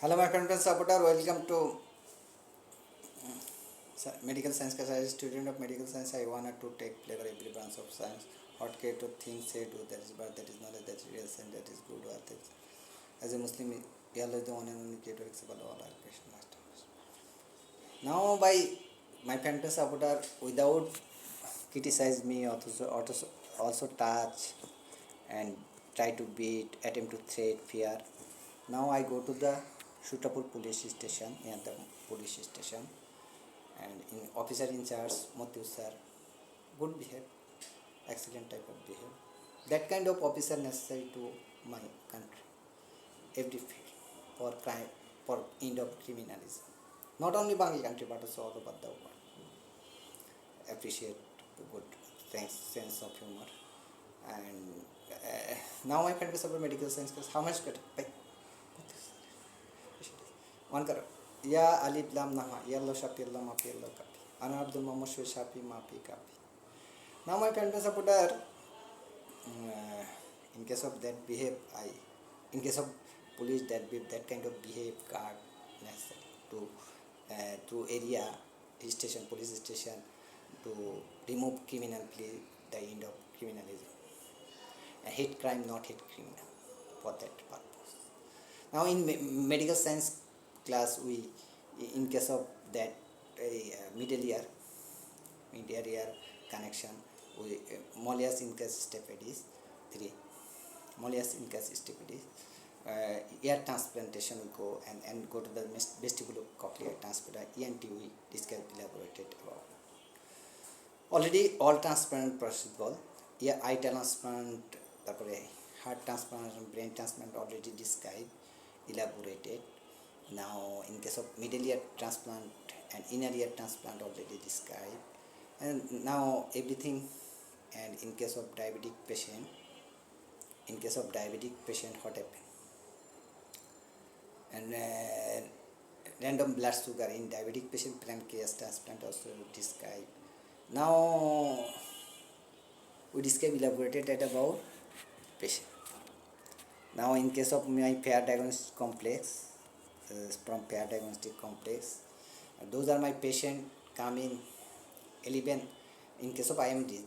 Hello, my friend and supporter. Welcome to medical science. As a student of medical science, I wanted to take flavor every branch of science. What care to think, say, do. That is bad. That is knowledge. That is real and that is good. Or that as a Muslim, Allah is the one and only creator except all our creation masters. Now, by my friend and supporter, without criticize me, also touch and try to beat, attempt to threat, fear. Now I go to the suitable police station, near the police station, and in officer in charge, Motiu sir, good behave, excellent type of behave. That kind of officer necessary to my country, every field, for crime, for end of criminalism. Not only Bangladesh country but also all over the world. Appreciate good thanks, sense of humor. And now my friend is about medical science class. How much cut? One karo. Ya alif lam naha. Yellow shapi yellow mapi yellow kapi. Ana Abdul Muhammad Shwe shapi mapi kapi. Now my friend is about in case of that behave, in case of police that that kind of behave guard necessary to area station, police station, to remove criminal play, the end of criminalism. Hate crime, not hate criminal, for that purpose. Now in medical science class, we, in case of that middle year connection, we mollius incus stapedis 3, mollius incus stapedis, ear transplantation we go and go to the vestibulocochlear transplant, ENT we discussed, elaborated about. Already all transplant possible, eye transplant, heart transplant, brain transplant already described, elaborated. Now in case of middle ear transplant and inner ear transplant already described, and now everything. And in case of diabetic patient, what happened? And random blood sugar in diabetic patient, pancreas transplant also described. Now we describe, elaborated about patient. Now in case of my pair diagnostic complex, from pair diagnostic complex, those are my patient come in 11. In case of IMD,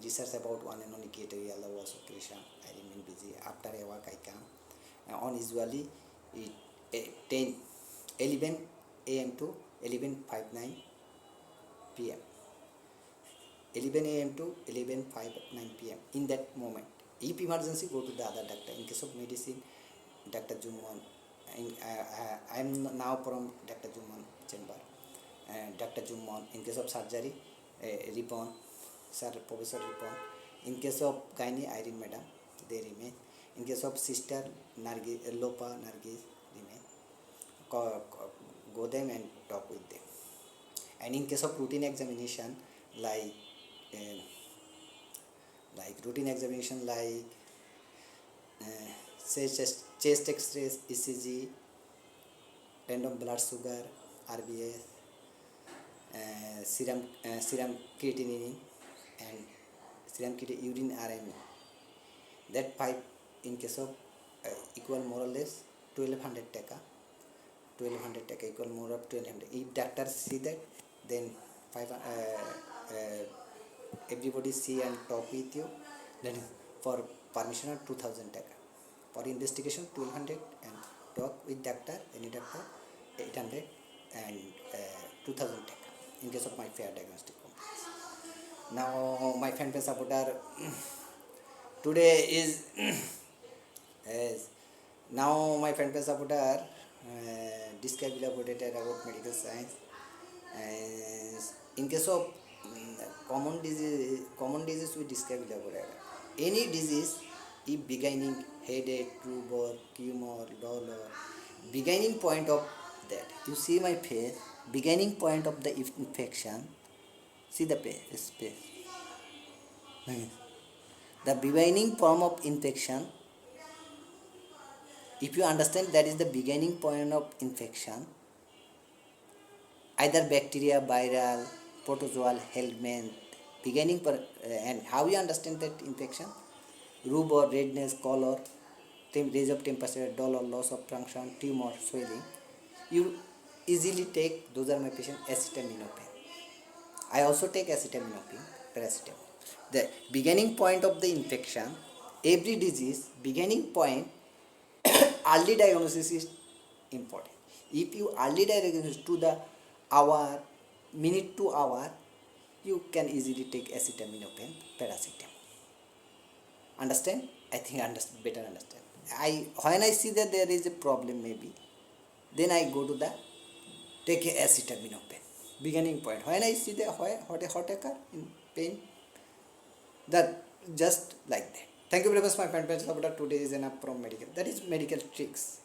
research about one and only category, Allah was creation, I remain busy. After a work I come on usually 11 a.m. to 11:59 p.m. 11 a.m. to 11:59 p.m. In that moment, if emergency, go to the other doctor. In case of medicine, Dr. Jumon. I am now from Dr. Jumon chamber. Dr. Jumon. In case of surgery, Ripon, Sir Professor Ripon. In case of gynae, Irene Madam, they remain. In case of sister, Lopa Nargis remain. Go them and talk with them. And in case of routine examination, like routine examination, like chest X-rays, ECG, random blood sugar, RBS, serum creatinine, and urine RME. That 5 in case of equal more or less 1200 taka. 1200 taka equal more of 1200. If doctor see that, then everybody see and talk with you. Then for permission of 2000 taka. For investigation 1200 and talk with doctor, any doctor 800 and 2000 taka. In case of my fair diagnostic complex. Now my fan base supporter today is now my fan base supporter describe elaborated about medical science. In case of common disease we describe elaborated. Any disease, if beginning headache, rubor, tumor, dolor, beginning point of that, you see my face, beginning point of the infection, see the space. The beginning form of infection, if you understand that is the beginning point of infection, either bacteria, viral, protozoal, helminth, beginning and how you understand that infection? Rubor, redness, color, raise of temperature, dull or loss of function, tumor, swelling, you easily take, those are my patients, acetaminophen. I also take acetaminophen, paracetamol. The beginning point of the infection, every disease, beginning point, early diagnosis is important. If you early diagnosis to the hour, minute to hour, you can easily take acetaminophen, paracetamol. Understand? I think better understand. When I see that there is a problem maybe, then I go to the take a acetaminophen. Beginning point. When I see the hot occur in pain, that just like that. Thank you very much, my friend. Today is enough from medical. That is medical tricks.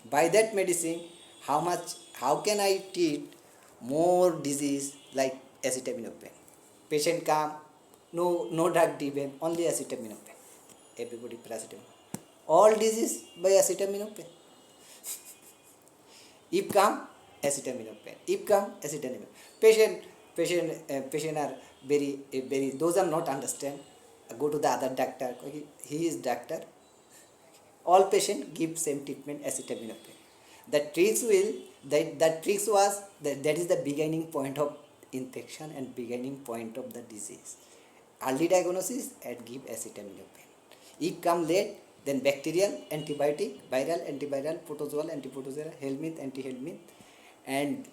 By that medicine, how can I treat more disease like acetaminophen? Patient come, no drug given, only acetaminophen. Everybody paracetamol. All disease by acetaminophen. If come, acetaminophen. If come, acetaminophen. Patient are very. Those are not understand. Go to the other doctor. He is doctor. All patient give same treatment, acetaminophen. That tricks was that is the beginning point of infection and beginning point of the disease. Early diagnosis and give acetaminophen. If come late, then bacterial antibiotic, viral antiviral, protozoal antiprotozoal, helminth antihelminth, and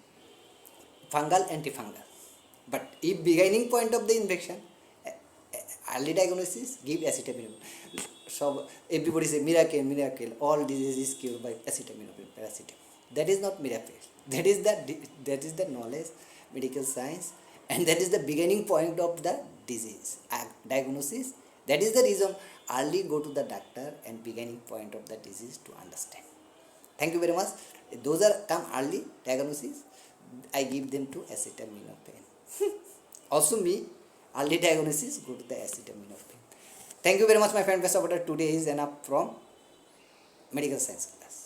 fungal antifungal. But if beginning point of the infection, early diagnosis, give acetaminophen. So everybody say miracle, all disease is cured by acetaminophen, paracetamol. That is not miracle. That is the knowledge, medical science, and that is the beginning point of the disease diagnosis. That is the reason early go to the doctor and beginning point of the disease to understand. Thank you very much. Those are come early diagnosis, I give them to acetaminophen. Also me, early diagnosis, go to the acetaminophen. Thank you very much, my friend. Best of luck. Today is enough from medical science class.